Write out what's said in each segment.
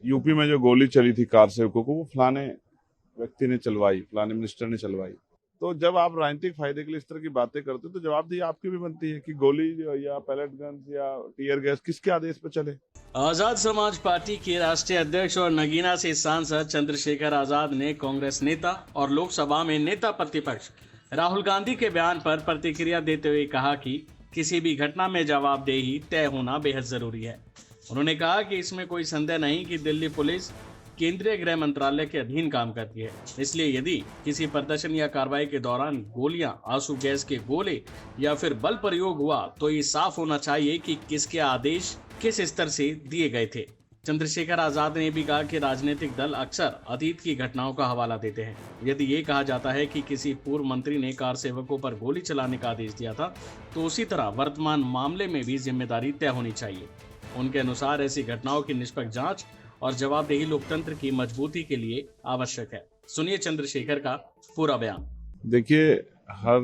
UP में जो गोली चली थी कार सेवकों को, वो फलाने व्यक्ति ने चलवाई, फलाने मिनिस्टर ने चलवाई। तो जब आप राजनीतिक फायदे के लिए इस तरह की बातें करते हो तो जवाबदेही आपकी भी बनती है कि गोली या पैलेट गन या टीयर गैस किसके आदेश पर चले। आजाद समाज पार्टी के राष्ट्रीय अध्यक्ष और नगीना से सांसद चंद्रशेखर आजाद ने कांग्रेस नेता और लोकसभा में नेता प्रतिपक्ष राहुल गांधी के बयान पर प्रतिक्रिया देते हुए कहा कि किसी भी घटना में जवाबदेही तय होना बेहद जरूरी है। उन्होंने कहा कि इसमें कोई संदेह नहीं कि दिल्ली पुलिस केंद्रीय गृह मंत्रालय के अधीन काम करती है, इसलिए यदि किसी प्रदर्शन या कार्रवाई के दौरान गोलियां, आंसू गैस के गोले या फिर बल प्रयोग हुआ तो ये साफ होना चाहिए कि किसके आदेश किस स्तर से दिए गए थे। चंद्रशेखर आजाद ने भी कहा कि राजनीतिक दल अक्सर अतीत की घटनाओं का हवाला देते हैं। यदि ये कहा जाता है कि किसी पूर्व मंत्री ने कार सेवकों पर गोली चलाने का आदेश दिया था, तो उसी तरह वर्तमान मामले में भी जिम्मेदारी तय होनी चाहिए। उनके अनुसार ऐसी घटनाओं की निष्पक्ष जांच और जवाबदेही लोकतंत्र की मजबूती के लिए आवश्यक है। सुनिए चंद्रशेखर का पूरा बयान। देखिए, हर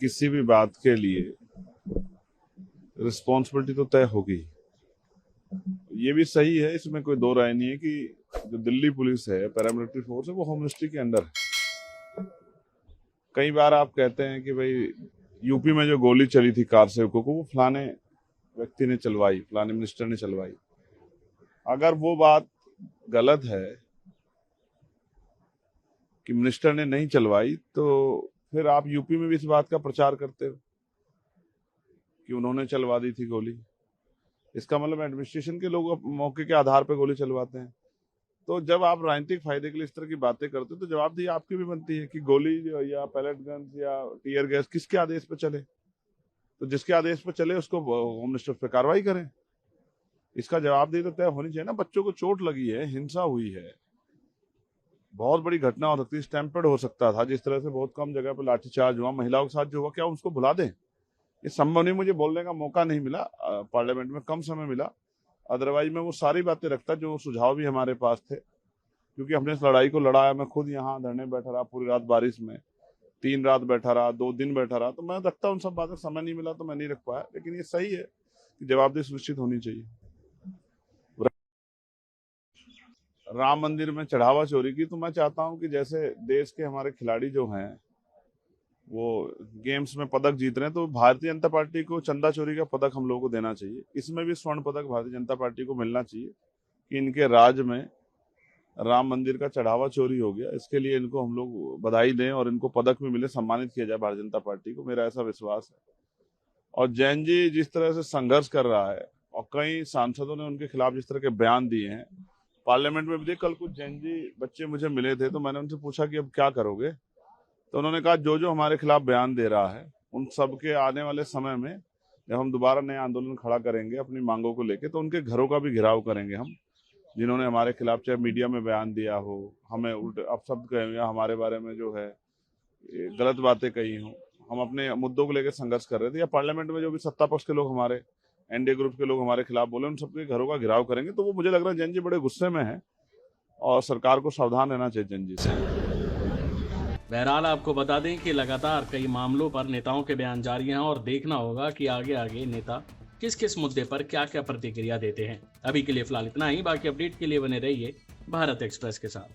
किसी भी बात के लिए रिस्पॉन्सिबिलिटी तो तय होगी। ये भी सही है, इसमें कोई दो राय नहीं है कि जो दिल्ली पुलिस है, पैरामिलिट्री फोर्स है, वो होम मिनिस्ट्री के अंडर है। कई बार आप कहते हैं कि भाई यूपी में जो गोली चली थी कार सेवकों को, वो फलाने व्यक्ति ने चलवाई, फलाने मिनिस्टर ने चलवाई। अगर वो बात गलत है कि मिनिस्टर ने नहीं चलवाई, तो फिर आप यूपी में भी इस बात का प्रचार करते हो कि उन्होंने चलवा दी थी गोली। इसका मतलब एडमिनिस्ट्रेशन के लोग मौके के आधार पर गोली चलवाते हैं। तो जब आप राजनीतिक फायदे के लिए इस तरह की बातें करते हो तो जवाबदेही आपकी भी बनती है कि गोली या पैलेट गन या टीयर गैस किसके आदेश पर चले। तो जिसके आदेश पर चले उसको होम मिनिस्टर पे कार्रवाई करें। इसका जवाबदेही तो तय होनी चाहिए ना। बच्चों को चोट लगी है, हिंसा हुई है, बहुत बड़ी घटना हो सकती है, स्टैम्पेड हो सकता था। जिस तरह से बहुत कम जगह पर लाठीचार्ज हुआ, महिलाओं के साथ जो हुआ, क्या उसको भुला दें? ये संभव नहीं। मुझे बोलने का मौका नहीं मिला, पार्लियामेंट में कम समय मिला। अदरवाइज मैं वो सारी बातें रखता जो सुझाव भी हमारे पास थे, क्योंकि हमने इस लड़ाई को लड़ाया। मैं खुद यहाँ धरने बैठा रहा, पूरी रात बारिश में, 3 रात बैठा रहा, 2 दिन बैठा रहा। तो मैं रखता उन सब बातों, समय नहीं मिला तो मैं नहीं रख पाया। लेकिन ये सही है कि जवाबदेही सुनिश्चित होनी चाहिए। राम मंदिर में चढ़ावा चोरी की, तो मैं चाहता हूं कि जैसे देश के हमारे खिलाड़ी जो हैं वो गेम्स में पदक जीत रहे हैं, तो भारतीय जनता पार्टी को चंदा चोरी का पदक हम लोगों को देना चाहिए। इसमें भी स्वर्ण पदक भारतीय जनता पार्टी को मिलना चाहिए कि इनके राज्य में राम मंदिर का चढ़ावा चोरी हो गया। इसके लिए इनको हम लोग बधाई दें और इनको पदक भी मिले, सम्मानित किया जाए भारतीय जनता पार्टी को। मेरा ऐसा विश्वास है। और जैन जी जिस तरह से संघर्ष कर रहा है और कई सांसदों ने उनके खिलाफ जिस तरह के बयान दिए हैं पार्लियामेंट में भी दिए। कल कुछ जैन जी बच्चे मुझे मिले थे, तो मैंने उनसे पूछा कि अब क्या करोगे, तो उन्होंने कहा जो जो हमारे खिलाफ बयान दे रहा है उन सब के आने वाले समय में जब हम दोबारा नए आंदोलन खड़ा करेंगे अपनी मांगों को लेकर, तो उनके घरों का भी घेराव करेंगे हम, जिन्होंने हमारे खिलाफ चाहे मीडिया में बयान दिया हो, हमें उल्टे अपशब्द कहे या हमारे बारे में जो है गलत बातें कही हो। हम अपने मुद्दों को लेकर संघर्ष कर रहे थे, या पार्लियामेंट में जो भी सत्ता पक्ष के लोग, हमारे एनडीए ग्रुप के लोग हमारे खिलाफ बोले, उन सबके घरों का घेराव करेंगे। तो वो मुझे लग रहा है जैन जी बड़े गुस्से में है और सरकार को सावधान रहना चाहिए जैन जी से। बहरहाल आपको बता दें कि लगातार कई मामलों पर नेताओं के बयान जारी हैं और देखना होगा कि आगे आगे नेता किस किस मुद्दे पर क्या क्या प्रतिक्रिया देते हैं। अभी के लिए फिलहाल इतना ही। बाकी अपडेट के लिए बने रहिए भारत एक्सप्रेस के साथ।